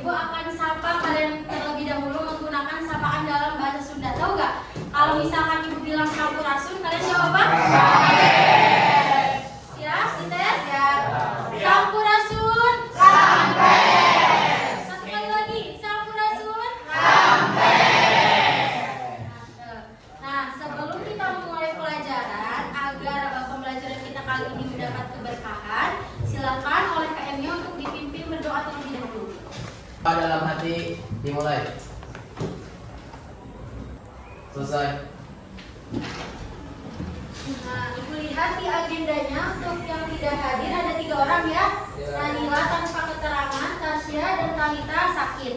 Ibu akan sapa kalian terlebih dahulu menggunakan sapaan dalam bahasa Sunda. Tahu nggak? Kalau misalkan Ibu bilang sampurasun, kalian jawab apa? Siap? Dites? Siap. Sampurasun. Sampai. Satu kali lagi. Sampurasun. Sampai. Nah, sebelum kita memulai pelajaran, agar pembelajaran kita kali ini mendapat keberkahan, silakan oleh KM-nya untuk dipimpin berdoa terlebih dahulu. Dalam hati dimulai. Selesai. Nah, Ibu lihat di agendanya untuk yang tidak hadir ada 3 orang ya. Nanila tanpa keterangan, Tasya dan Talita sakit.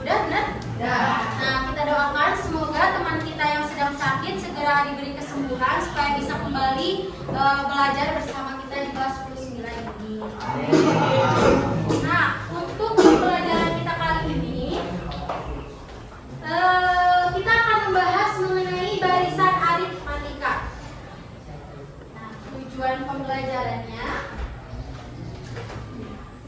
Udah benar? Udah. Nah, kita doakan semoga teman kita yang sedang sakit segera diberi kesembuhan supaya bisa kembali belajar bersama kita di kelas 19 ini. Nah, untuk pembelajaran kita kali ini kita akan membahas mengenai barisan aritmatika. Nah, tujuan pembelajarannya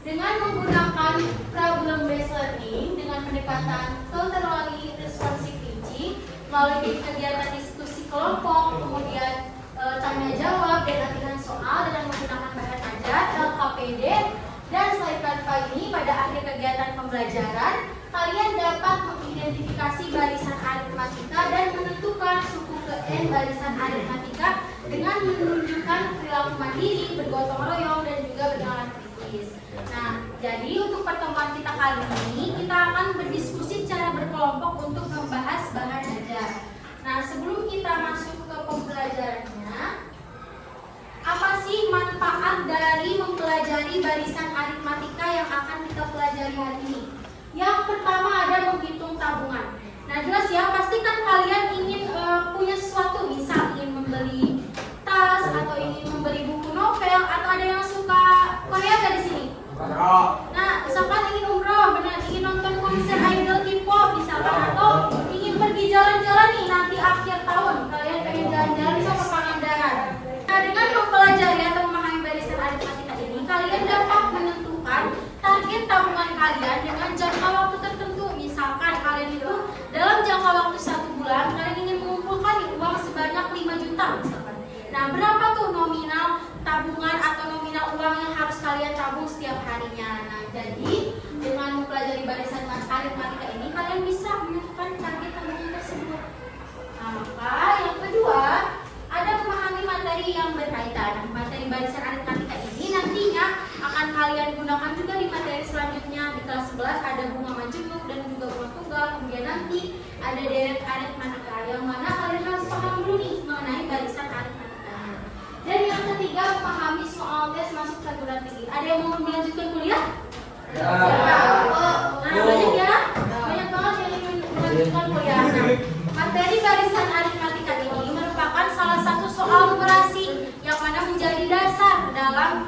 dengan menggunakan problem based learning dengan pendekatan totally responsive teaching melalui kegiatan diskusi kelompok, kemudian tanya jawab dan latihan soal dengan menggunakan bahan ajar LKPD dan slide Canva ini. Pada akhir kegiatan pembelajaran kalian dapat mengidentifikasi barisan aritmatika dan menentukan suku ke N barisan aritmatika dengan menunjukkan perilaku mandiri, bergotong royong dan juga berjalan kritis. Nah, jadi untuk pertemuan kita kali ini kita akan berdiskusi secara berkelompok untuk membahas bahan ajar. Nah, sebelum kita masuk ke pembelajarannya, apa sih manfaat dari mempelajari barisan aritmatika yang akan kita pelajari hari ini? Yang pertama ada menghitung tabungan. Nah, jelas ya, pasti kan kalian ingin punya sesuatu, misal ingin membeli tas atau ingin membeli buku novel atau ada yang suka Korea gak di sini? Nah, misalkan ingin umroh, benar, ingin nonton konser idol K-pop misalkan, atau ingin pergi jalan-jalan nih nanti akhir tahun kalian pengen jalan-jalan bisa ke Pangandaran. Nah, dengan mempelajari atau memahami barisan aritmatika ini, kalian dapat menentukan target tabungan kalian dengan jangka waktu tertentu. Misalkan kalian itu dalam jangka waktu 1 bulan kalian ingin mengumpulkan uang sebanyak 5 juta misalkan. Nah, berapa tuh nominal tabungan atau nominal uang yang harus kalian tabung setiap harinya. Nah, jadi dengan mempelajari barisan aritmatika ini kalian bisa menentukan target tabungan tersebut. Nah, maka yang kedua ada memahami materi yang berkaitan. Materi barisan aritmatika ini nantinya akan kalian gunakan juga di materi selanjutnya. Di kelas 11 ada bunga majemuk dan juga bunga tunggal. Kemudian nanti ada deret aritmatika yang mana kalian harus paham dulu nih mengenai barisan aritmatika. Dan yang ketiga memahami soal tes masuk perguruan tinggi. Ada yang mau melanjutkan kuliah? Ya. Nah, banyak ya, banyak banget yang ingin melanjutkan kuliah. Nah, materi barisan aritmatika ini merupakan salah satu soal numerasi yang mana menjadi dasar dalam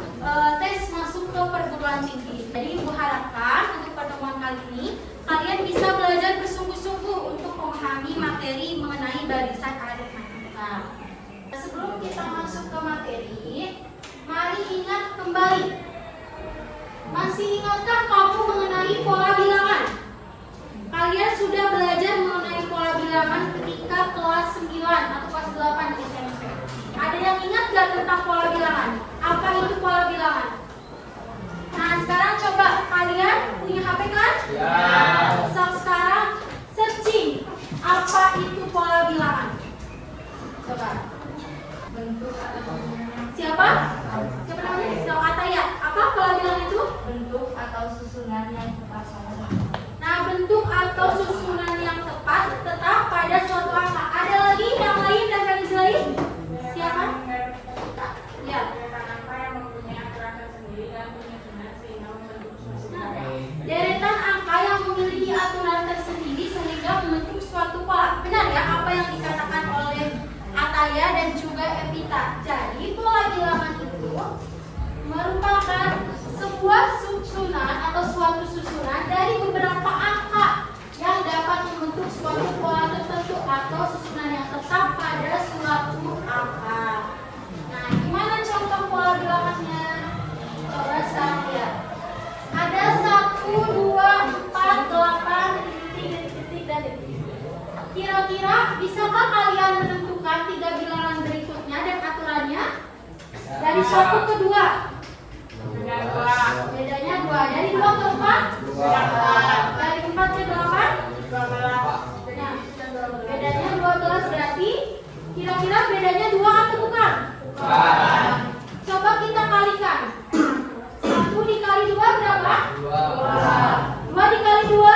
tes masuk ke perguruan tinggi. Jadi Ibu harapkan untuk pertemuan kali ini kalian bisa belajar bersungguh-sungguh untuk memahami materi mengenai barisan aritmatika. Sebelum kita masuk ke materi, mari ingat kembali. Masih ingatkah kamu mengenai pola bilangan? Kalian sudah belajar mengenai pola bilangan ketika kelas 9 atau kelas 8 di SMP. Ada yang ingat gak tentang pola bilangan? Apa itu pola bilangan? Nah, sekarang coba kalian punya HP kan? Ya. So, sekarang searching apa itu pola bilangan. Coba. Bentuk atau siapa? Siapa namanya? Tahu Ataya. Apa pola bilangan itu? Bentuk atau susunan yang tepat. Nah, bentuk atau susunan yang tepat tetap pada suatu angka. Ada lagi yang lain dan garis lain? Siapa? Ya. Angka yang mempunyai aturan tersendiri dan penyusunan sehingga membentuk susunan. Deretan angka yang memiliki aturan tersendiri sehingga membentuk suatu pola. Benar ya apa yang dikatakan oleh Ataya dan juga Evita. Jadi pola bilangan itu merupakan sebuah susunan atau suatu susunan dari beberapa angka yang dapat membentuk suatu pola tertentu atau susunan yang tetap pada suatu angka. Nah, gimana contoh pola bilangannya? Coba sekarang lihat. Ada 1, 2, 4, Kira-kira bisakah kalian menentukan 3 bilangan berikutnya dan aturannya? Dari 1 ke 2. Bedanya 2. Dari 2 ke 4? Dari 4 ke 8? Nah, bedanya 12 berarti kira-kira bedanya 2 atau bukan? Coba kita kalikan. 1 dikali 2 berapa? 2 dikali 2?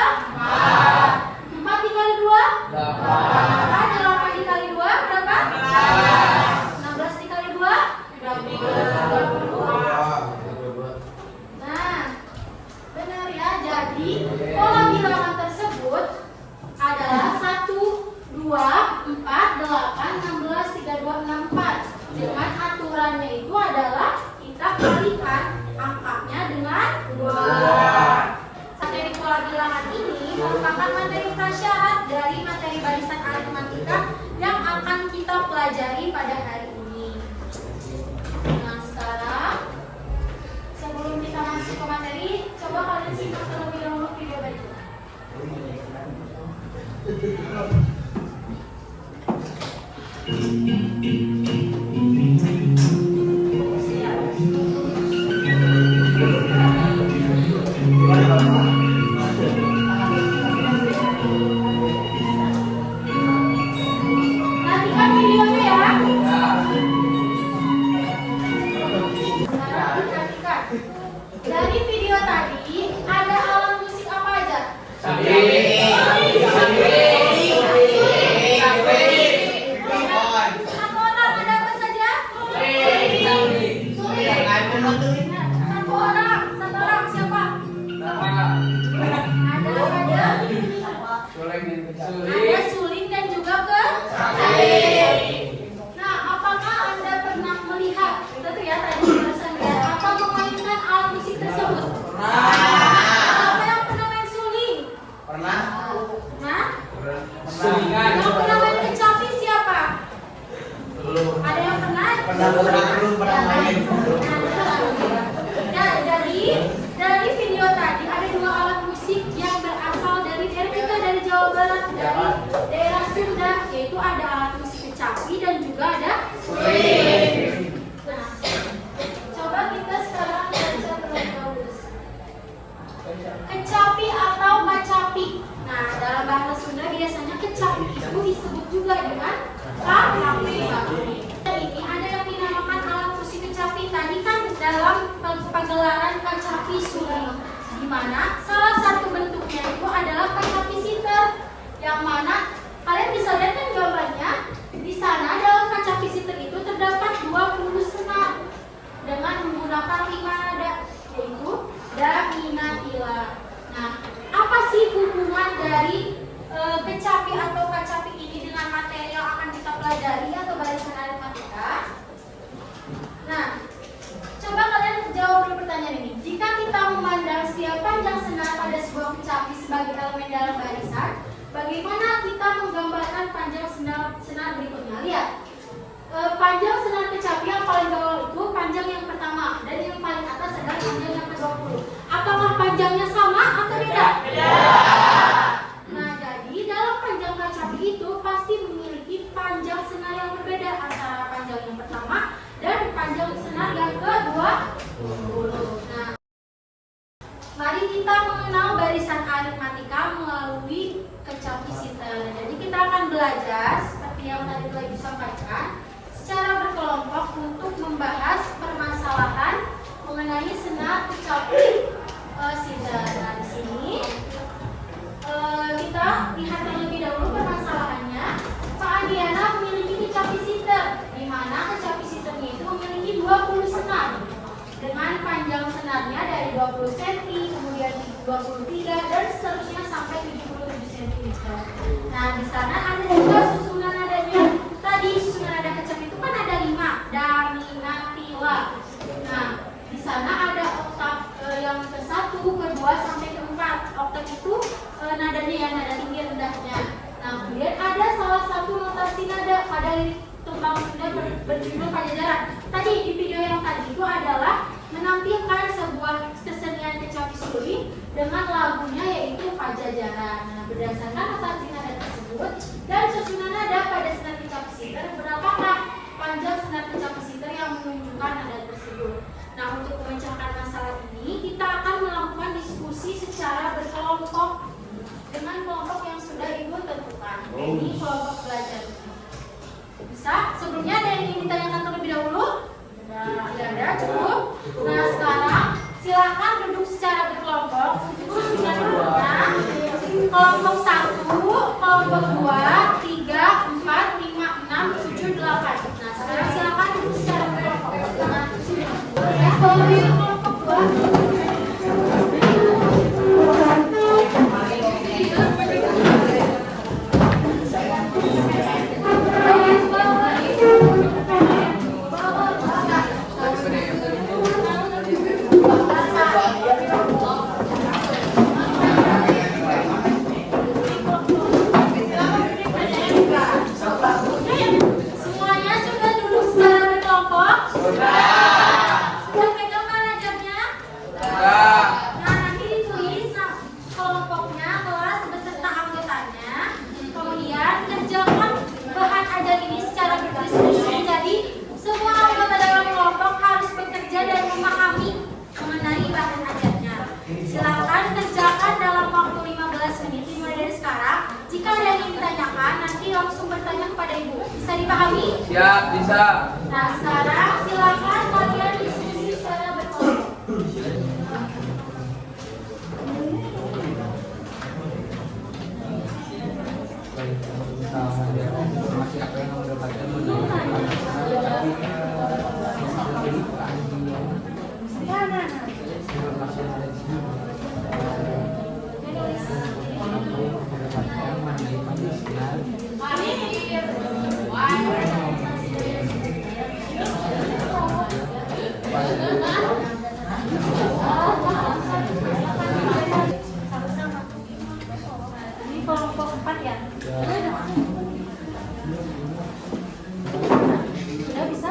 4 dikali 2? 8 dikali 2 berapa? 16 dikali 2? 20. Nah, benar ya. Jadi pola bilangan tersebut adalah 1, 2, 4, 8, 16, 32, 64. Dengan aturannya itu adalah kita kalikan angkanya dengan 2. Materi pola bilangan ini merupakan materi prasyarat dari materi barisan aritmatika yang akan kita pelajari pada hari ini. Nah, sekarang sebelum kita masuk ke materi, coba kalian simak terlebih dahulu video berikut. Nantikan videonya ya. Sekarang perhatikan. Dari video tadi ada alat musik apa aja? Satu orang ada apa saja? Suling. Satu orang siapa? Ada apa aja? Ada suling dan juga kecapi. Nah, apakah Anda pernah melihat? Tentu ya tadi barusan lihat apa memainkan alat musik tersebut? Siapa yang pernah main suling? Nah, yang pernah main kecapi siapa? Ada yang pernah? Belum pernah main. Nah, dari video tadi ada 2 alat musik yang berasal dari daerah kita, dari Jawa Barat, dari daerah Sunda, yaitu ada alat musik kecapi dan juga ada suling. Nah, coba kita sekarang baca terlebih dahulu. Kecapi atau macapi. Nah, dalam bahasa Sunda biasanya kecapi itu disebut juga dengan kacapi. Ini ada yang dinamakan alat musik kecapi. Tadi kan dalam pagelaran kecapi suling, di mana salah satu bentuknya itu adalah kecapi siter, yang mana kalian bisa lihat kan gambarnya. Di sana dalam kecapi siter itu terdapat 20 senar dengan menggunakan 5 nada, yaitu da, mi, na, ila. Nah, apa sih hubungan dari kecapi atau kacapi ini dengan materi yang akan kita pelajari atau barisan aritmatika? Nah, coba kalian jawab dulu pertanyaan ini. Jika kita memandang setiap panjang senar pada sebuah kecapi sebagai elemen dalam barisan, bagaimana kita menggambarkan panjang senar berikutnya? Lihat, panjang senar kecapi yang paling bawah itu panjang yang pertama, dan yang paling atas adalah panjang yang ke-20. Apakah panjangnya sama atau beda? Nah, jadi dalam panjang kecapi itu pasti memiliki panjang senar yang berbeda antara panjang yang pertama dan panjang senar yang ke-20. Nah, mari kita mengenal barisan aritmatika melalui kecapi siter. Jadi kita akan belajar seperti yang tadi telah disampaikan secara berkelompok untuk membahas permasalahan mengenai senar kecapi siter. Nah, di sini kita lihat terlebih dahulu permasalahannya. Pak Adiana memiliki kecapi siter, di mana kecapi siternya itu memiliki 20 senar dengan panjang senarnya dari 20 cm, kemudian 23 dan seterusnya sampai 77 cm. Nah, di sana ada juga susunan nadanya. Tadi susunan nada kecapi itu kan ada 5, da, mi, na, ti, la. Nah, di sana ada oktav yang ke-1, ke-2 sampai ke-4. Oktav itu nadanya ya, nada tinggi rendahnya. Nah, kemudian ada salah satu notasi nada pada lirik tembang Sunda berjudul Pajajaran. Tadi di video yang tadi itu adalah menampilkan sebuah kesenian kecapi suling dengan lagunya yaitu Pajajaran. Nah, berdasarkan notasi nada tersebut tersebut dan susunan nada pada senar pencapasitor. Berapakah panjang senar pencapasitor yang menunjukkan nada tersebut? Nah, untuk memecahkan masalah ini, kita akan melakukan diskusi secara berkelompok dengan kelompok yang sudah Ibu tentukan. Ini kelompok belajar. Bisa? Sebelumnya ada yang ingin ditanyakan terlebih dahulu? Tidak ada, cukup. Nah, sekarang silakan duduk secara berkelompok. Terus dengan urutannya kelompok 1, kelompok 2, 3, 4, 5, 6, 7, 8. Nah, sekarang silakan duduk secara berkelompok. Kelompok 2. Dipahami? Siap, bisa. Nah, sekarang silakan kalian diskusi secara berkelompok. Ini kelompok 4 ya? Sudah bisa?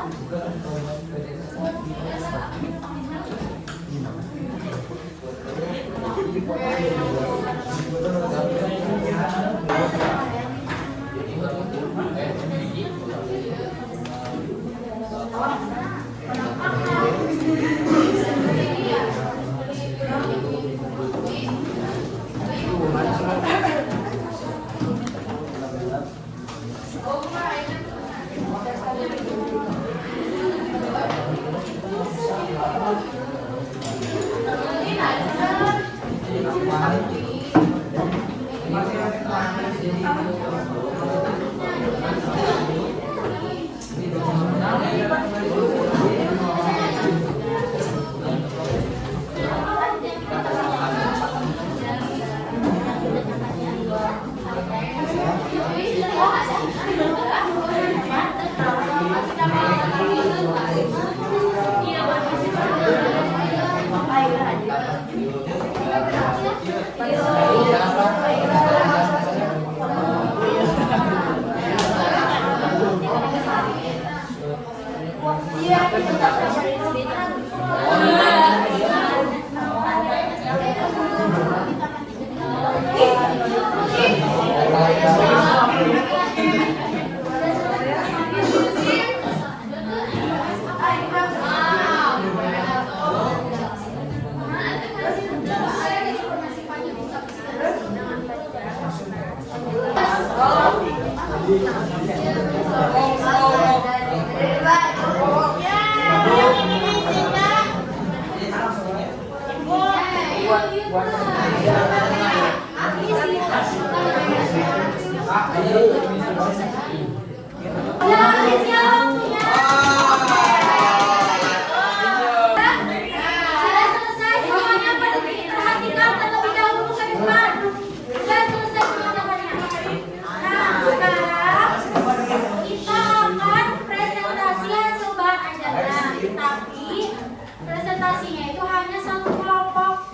Presentasinya itu hanya satu kelompok.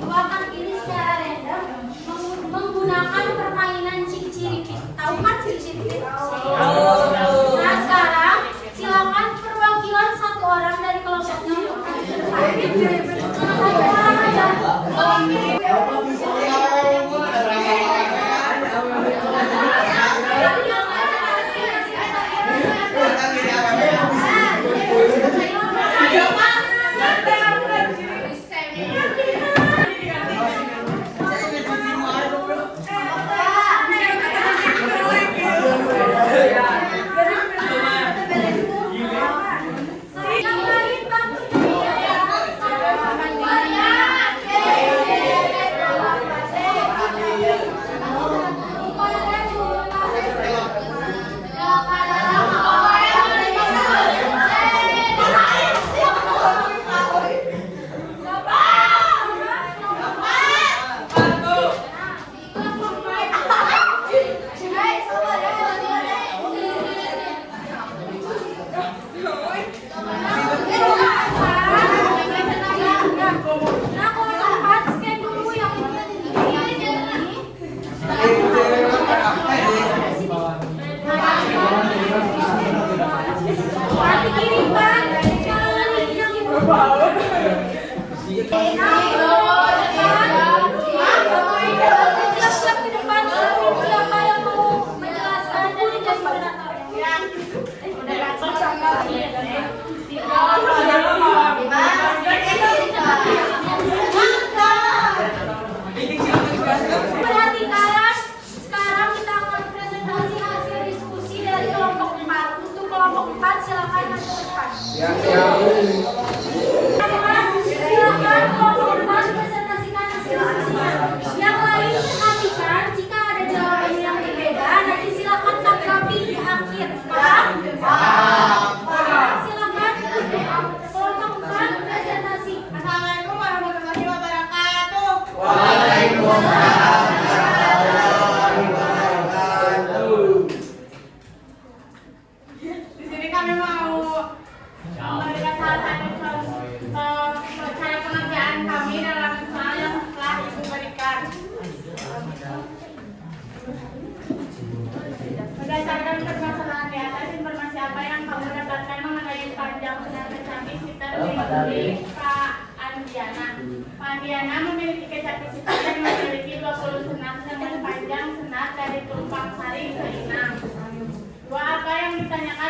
Ibu akan pilih secara random menggunakan permainan ciciripit. Tahu kan ciciripit? Nah, sekarang silakan perwakilan satu orang dari kelompoknya untuk maju ke depan. Satu orang aja.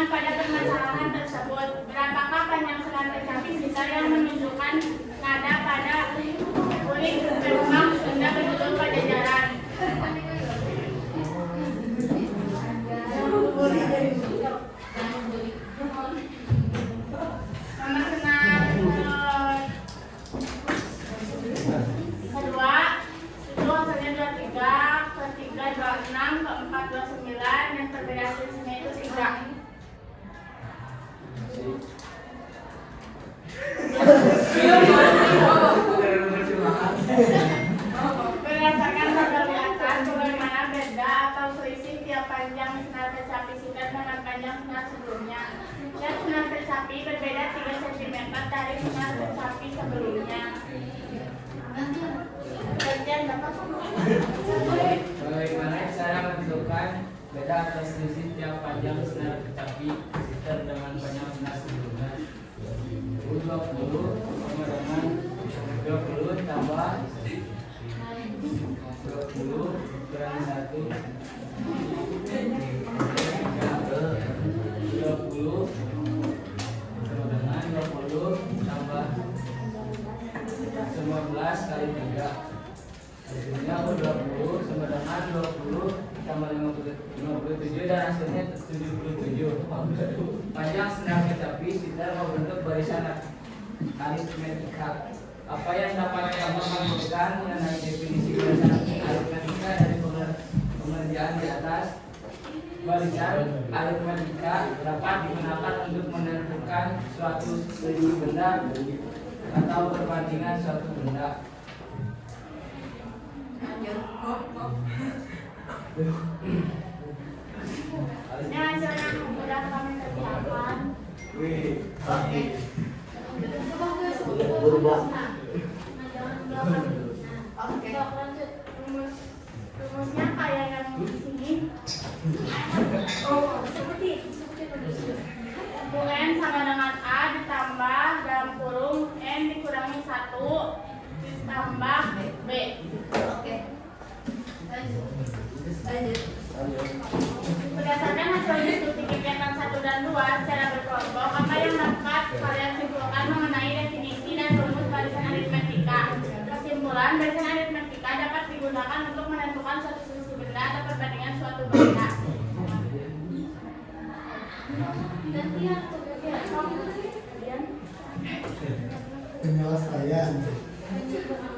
Pertanyaan pada permasalahan tersebut, berapakah panjang senar kecapi sitar yang menunjukkan nada pada kulit berkembang hingga berujung pada jalan? Nomor senar kedua, itu hasilnya 23, ketiga 26, keempat 29, dan perbedaan hasilnya itu 3. Berdasarkan tabel di atas, bagaimana beda atau selisih tiap panjang senar kecapi sitar dengan panjang senar sebelumnya? Dan senar kecapi berbeda 3 cm dari senar kecapi sebelumnya. Bagian dapat Bagaimana cara menentukan beda atau selisih tiap panjang senar kecapi sitar dengan panjang senar sebelumnya? 20 sama dengan 20 tambah 20 kurangi 1 20 sama dengan 20 tambah 19 kali 3. Hasilnya 20 sama dengan 20 tambah 57 dan hasilnya 77. Panjang senar kecapi sitar membentuk barisan aritmetika. Apa yang dapat kamu sampaikan mengenai definisi barisan aritmetika dari pengerjaan di atas? Barisan aritmetika dapat digunakan untuk menentukan suatu segi benda atau perbandingan suatu benda. Ini hasil yang sudah kami kerjakan. Rumusnya kayak yang di sini. Seperti hubungan sama dengan A ditambah dalam kurung N dikurangi 1 ditambah B. Berdasarkan hasil diskusi kegiatan 1 dan 2 secara berkelompok, apa yang dapat kalian simpulkan mengenai definisi dan rumus barisan aritmetika? Kesimpulan, barisan aritmetika dapat digunakan untuk menentukan suatu selisih benda atau perbandingan suatu benda. Penyelesaian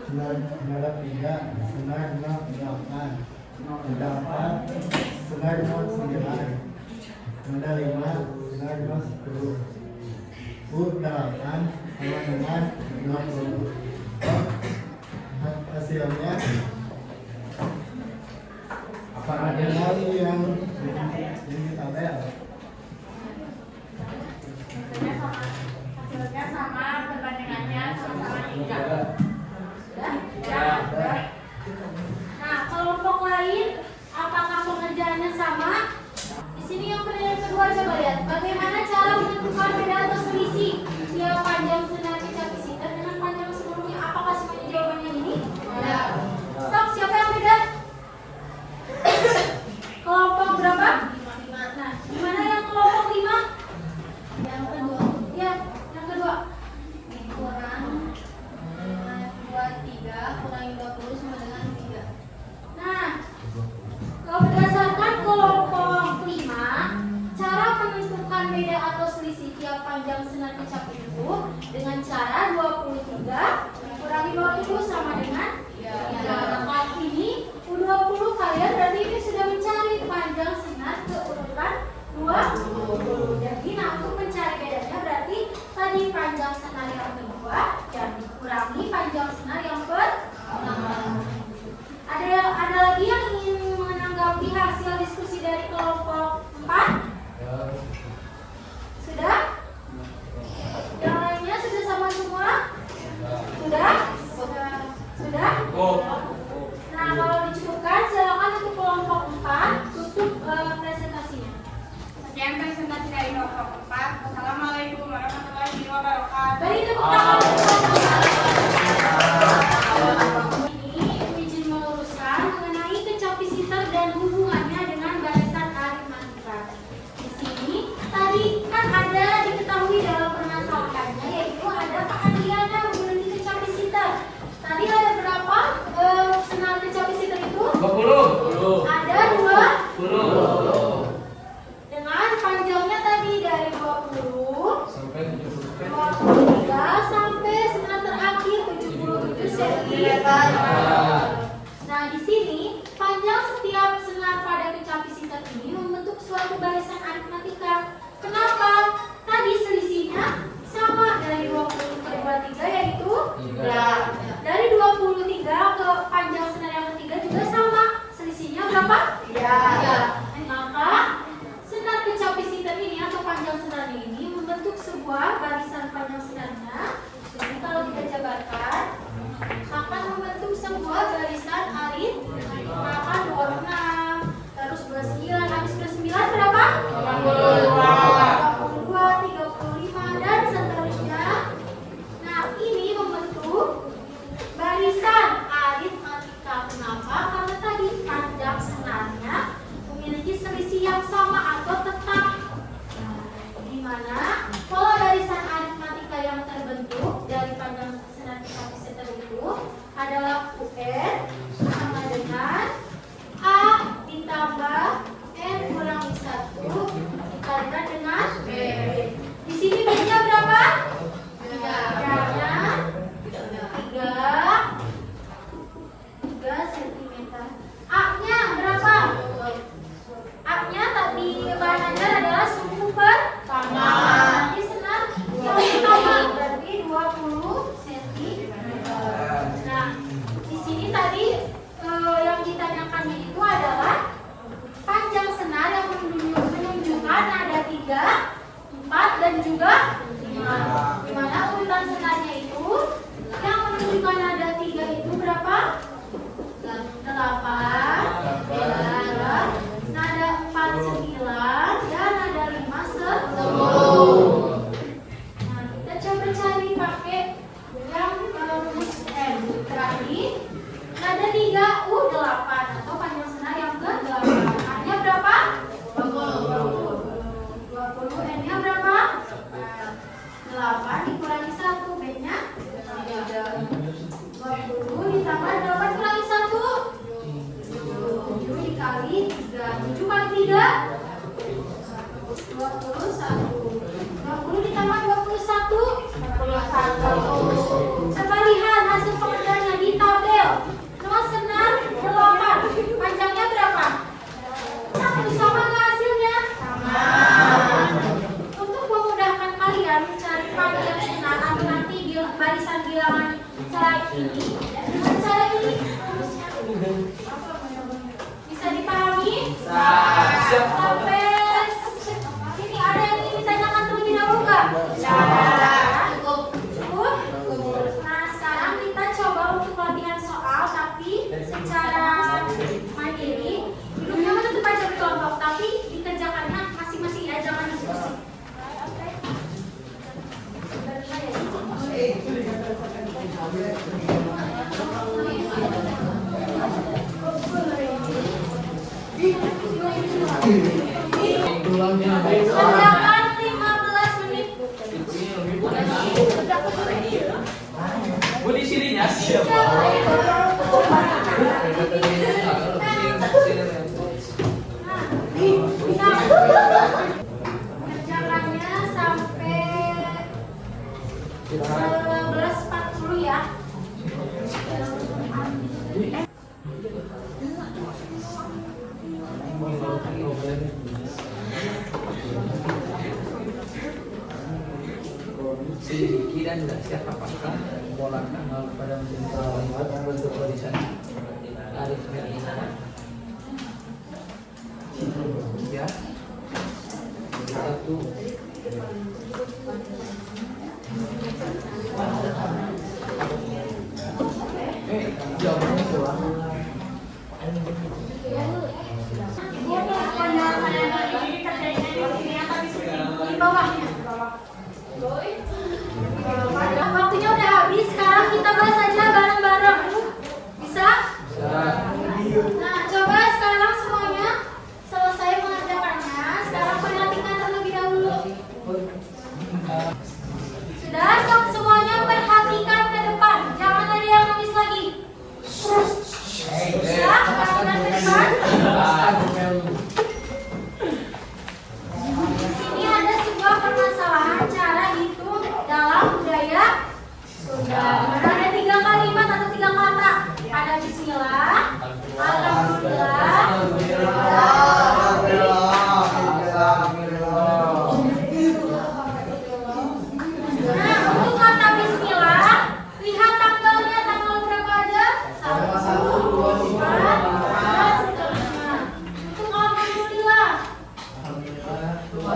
senar 3, senar 8, terdapat senar 9, nada 5, senar 10, U8 sama dengan 20. Hasilnya apa ada lagi yang di tabel? Hasilnya sama, perbandingannya sama-sama 3. Nah, kelompok lain, apakah pengerjaannya sama? Di sini yang pertanyaan kedua, coba lihat. Bagaimana cara menentukan beda atau selisih tiap panjang senar kecapi sitar dengan panjang sebelumnya? Apakah semuanya jawabannya ini? Ya. Stop, siapa yang beda? Kelompok berapa? 5. Nah, gimana yang kelompok 5? Yang kedua. Ya, yang kedua. Kurang 23 kurangi 20 sama dengan 3. Nah, kalau berdasarkan kelompok 5, cara menentukan beda atau selisih tiap panjang senar kecapi itu dengan cara 23 kurangi 20 sama dengan 3. Nah, kalau ini U20 kalian berarti ini sudah mencari panjang senar ke urutan 20. Jadi, nah untuk mencari bedanya berarti tadi panjang senar yang kedua dan dikurangi panjang senar yang pertama. Ada lagi yang ingin menanggapi hasil diskusi dari kelompok 4? Sudah? Yang lainnya sudah sama semua? Sudah? Sudah? Nah, kalau dicukupkan silakan untuk kelompok 4 tutup presentasinya. Sekian presentasi dari kelompok 4. Wassalamualaikum warahmatullahi wabarakatuh. Beri tepuk tangan untuk ini izin meluruskan mengenai kecapi sitar dan hubungannya dengan barisan aritmetika. Di sini tadi dan juga 5. Dimana urutan senarnya itu yang menunjukkan nada 3 itu berapa? 8, nada 4 9, dan nada 5 10. Nah, kita coba cari pakai yang rumus M. Terakhir, nada 3 U8 atau panjang senar yang ke-8. A-nya berapa? 20. N-nya berapa? 8 dikurangi 1, B-nya 20 ditambah 8 kurangi 1, 7 dikali 3. 7 kali 3 21. 20 ditambah 21 41. Coba lihat hasil pengerjaannya di tabel. Ruas senar 8, panjangnya berapa? Sama nggak hasilnya? Sama. Untuk memudahkan kalian mencari panjang senar atau nanti di barisan bilangan slide ini, dengan cara ini bisa dipahami? Sampai sini ada yang ingin ditanyakan terlebih dahulu nggak? Cukup? Nah, sekarang kita coba untuk latihan soal tapi secara mandiri. Hidupnya tetap aja berkelompok, tapi dikerjakannya masing-masing ya, jangan diskusi. Kerjakan 15 menit. Budi sirinya siapa? Kerjakannya sampai 11.40 ya. Sedikit dan tidak siap apakah molakan hal pada mesin kalimat membentuk barisan aritmetik ya. Satu jawabannya doang. Di bawahnya. Waktunya udah habis, sekarang kita bahas aja bareng-bareng. Bisa? Nah, coba sekarang semuanya selesai mengerjakannya. Sekarang perhatikan terlebih dahulu. Sudah, semuanya perhatikan ke depan. Jangan ada yang nangis lagi. Bisa? Perhatikan ke depan. Di sini ada sebuah permasalahan cara hitung dalam budaya Sunda. Ada 3 kalimat atau 3 kata. Ada bismillah, alhamdulillah, nah, untuk kata bismillah, lihat tanggalnya, tanggal berapa aja? 1, 2, 3, dan seterusnya. Untuk alhamdulillah, 2,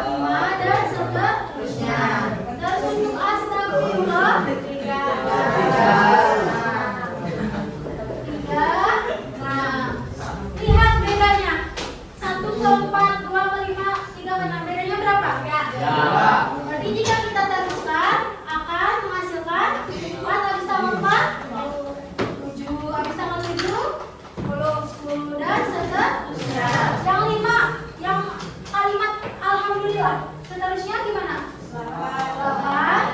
5, dan seterusnya. Terus untuk astagfirullah, 3. Nah, lihat bedanya. 1 ke 4, 2 ke 5, 3 ke 6. Bedanya berapa? Ya. Berarti jika kita teruskan akan menghasilkan 4 habis tambah 4, 7 habis tambah 7, 10 dan seterusnya. Yang 5, yang kalimat alhamdulillah. Seterusnya gimana? 8,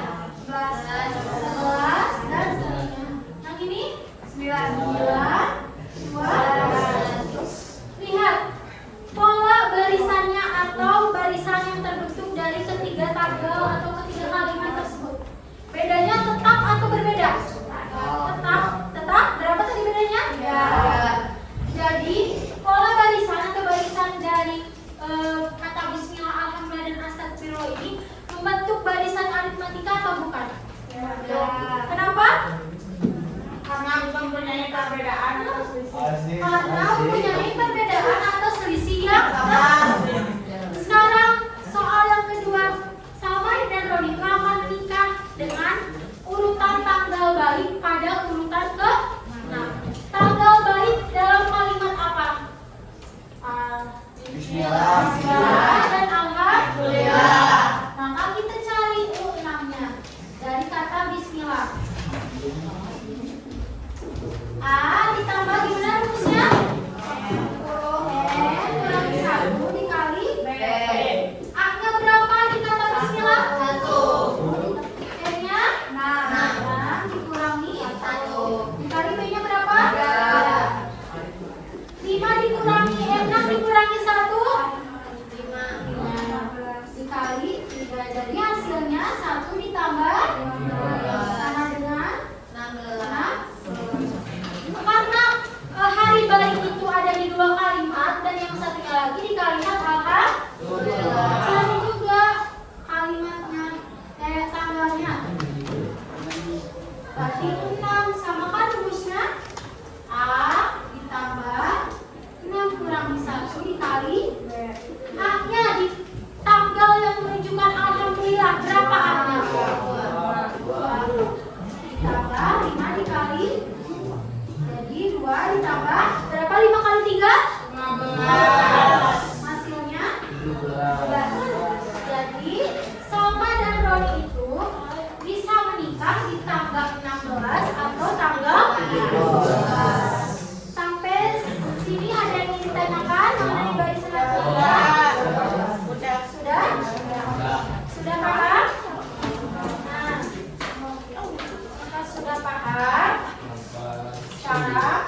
11, dan seterusnya. Yang ini 9, 12. Lihat pola barisannya atau barisan yang terbentuk dari ketiga tabel atau ketiga kalimat tersebut. Bedanya tetap atau berbeda? Tetap. Berapa tadi bedanya? Ya. Jadi pola barisan atau barisan dari kata bismillah, alhamdulillah, dan astagfirullah ini membentuk barisan aritmatika atau bukan? Ya. Kenapa? Karena mempunyai perbedaan atau selisih. Karena mempunyai perbedaan atau selisih yang Sekarang soal yang kedua, Salma dan Roni akan menikah dengan urutan tanggal baik pada urutan ke-6. Tanggal baik dalam kalimat apa? Bismillah dan alhamdulillah. Maka kita cari U6-nya dari kata bismillah. A ditambah gimana rumusnya? N kurangi 1 dikali B. A-nya berapa di kata bismillah? 1. N-nya 6 dikurangi 1 dikali B-nya berapa? 5 dikurangi N6 dikurangi 1 5 dikali 3. Jadi hasilnya 1 ditambah 15 sama dengan 16. Karena hari baik itu ada di 2 kalimat dan yang satunya lagi di kalimat alhamdulillah. Cari juga kalimatnya, tanggalnya. Berarti 6 sama kan rumusnya A ditambah 6 kurangi 1 dikali B. A-nya di tanggal yang menunjukkan alhamdulillah berapa A-nya? 2 ditambah 5 dikali, jadi 2 ditambah berapa? 5 kali 3? 15. Hasilnya 12. Jadi Salma dan Roni itu bisa menikah di tanggal 16 atau tanggal 17. Sampai sini ada yang ingin ditanyakan mengenai barisan alhamdulillah? Sudah? Sudah paham? Nah, kita sudah paham. Sekarang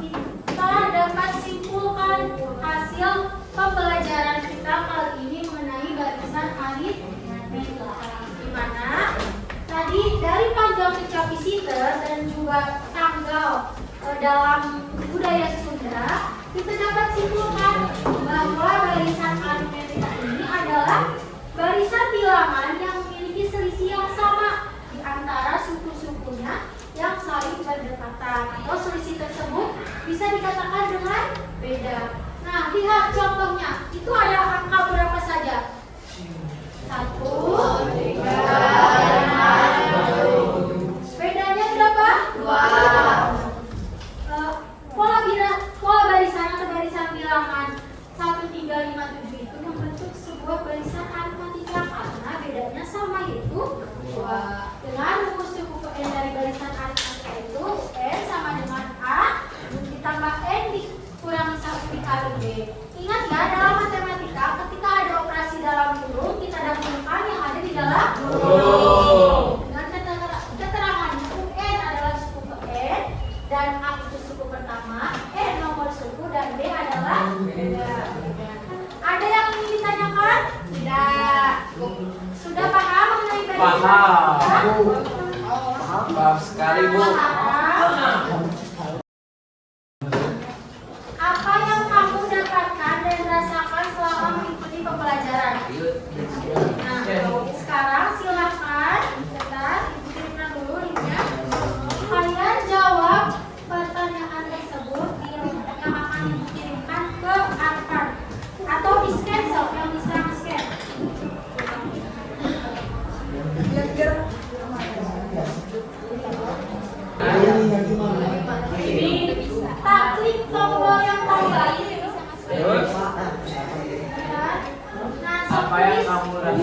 kita dapat simpulkan hasil pembelajaran kita kali ini mengenai barisan aritmetika. Di mana tadi dari panjang ucap visiter dan juga tanggal dalam budaya Sunda, kita dapat simpulkan bahwa barisan aritmetika ini adalah barisan bilangan yang memiliki selisih yang sama di antara suku-sukunya yang saling berdekatan, atau selisih tersebut bisa dikatakan dengan beda. Nah, lihat contohnya, itu ada angka berapa saja? 1, 3, 5. Bedanya berapa? 2. Pola barisan atau barisan bilangan 1, 3, 5, 7 itu membentuk sebuah barisan aritmetika karena bedanya sama, yaitu 2. Dengan rumus cukup N dari barisan aritmetika itu N sama dengan A ditambah N dikurangi 1 dikali B. Ingat ya, dalam matematika ketika ada operasi dalam kurung kita dahulukan yang ada di dalam kurung. Dengan keterangan UN adalah suku ke N dan A itu suku pertama, N nomor suku dan B adalah beda. Ada yang ingin ditanyakan? Tidak. Sudah paham mengenai barisan? Paham sekali, Bu. Apa yang kamu dapatkan dan rasakan selama mengikuti pembelajaran? Nah, sekarang silakan Ibu kirimkan dulu linknya. Kalian jawab pertanyaan tersebut yang akan dikirimkan ke Arfan atau di scan yang bisa scan. Tak klik tombol yang terbaik. Nah, Apa yang kamu rasakan?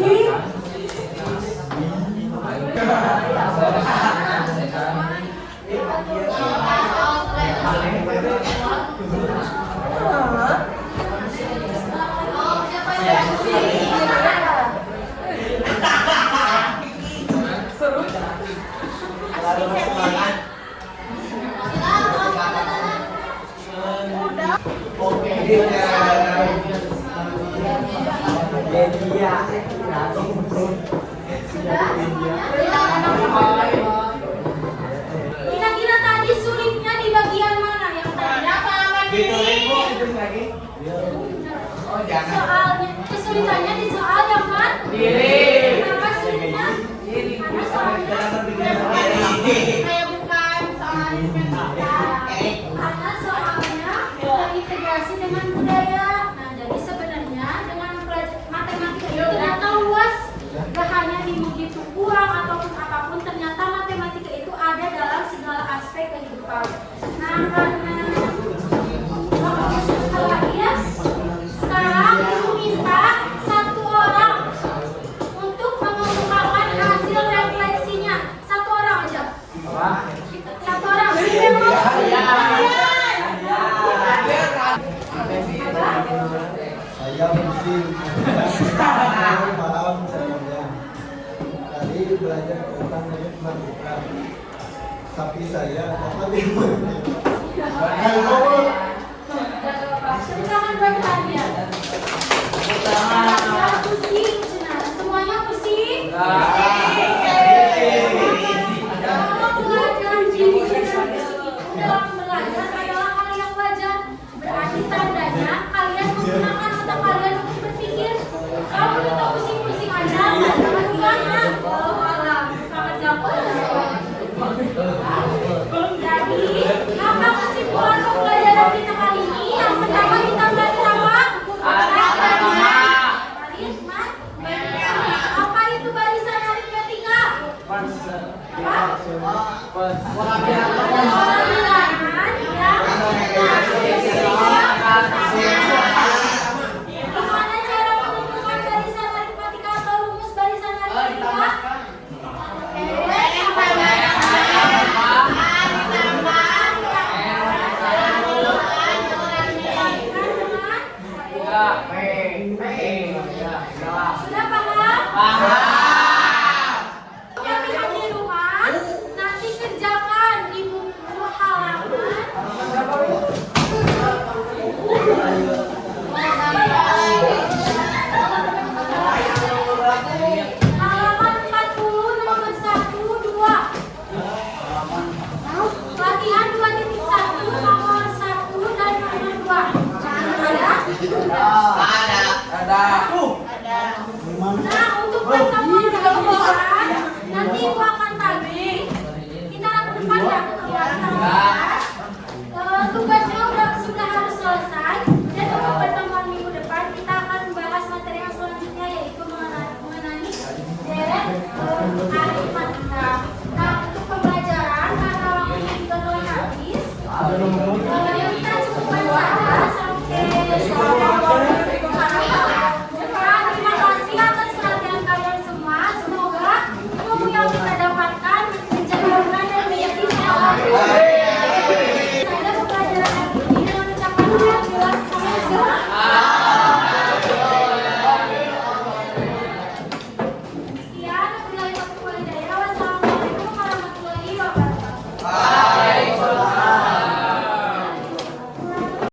Kira-kira tadi sulitnya di bagian mana? Yang tadi soalnya kesulitannya di soal yang mana? Kenapa sulitnya? Karena soalnya Kayak bukan soal aritmetika. karena soalnya terintegrasi dengan budaya matematika. Tapi saya dapat di Tepuk tangan buat kalian. Pusing, Cina. Semuanya pusing. Kalau belajar di dalam belajar adalah hal yang wajar. Berarti tandanya kalian menggunakan otak kalian untuk berpikir. Kamu itu pusing-pusing aja, nggak dapat uangnya. Oh, malah sangat jauh. Jadi, apa kesimpulan pembelajaran kita kali ini? Yang pertama kita belajar apa? Baris, apa itu barisan aritmetika? Bilangan yang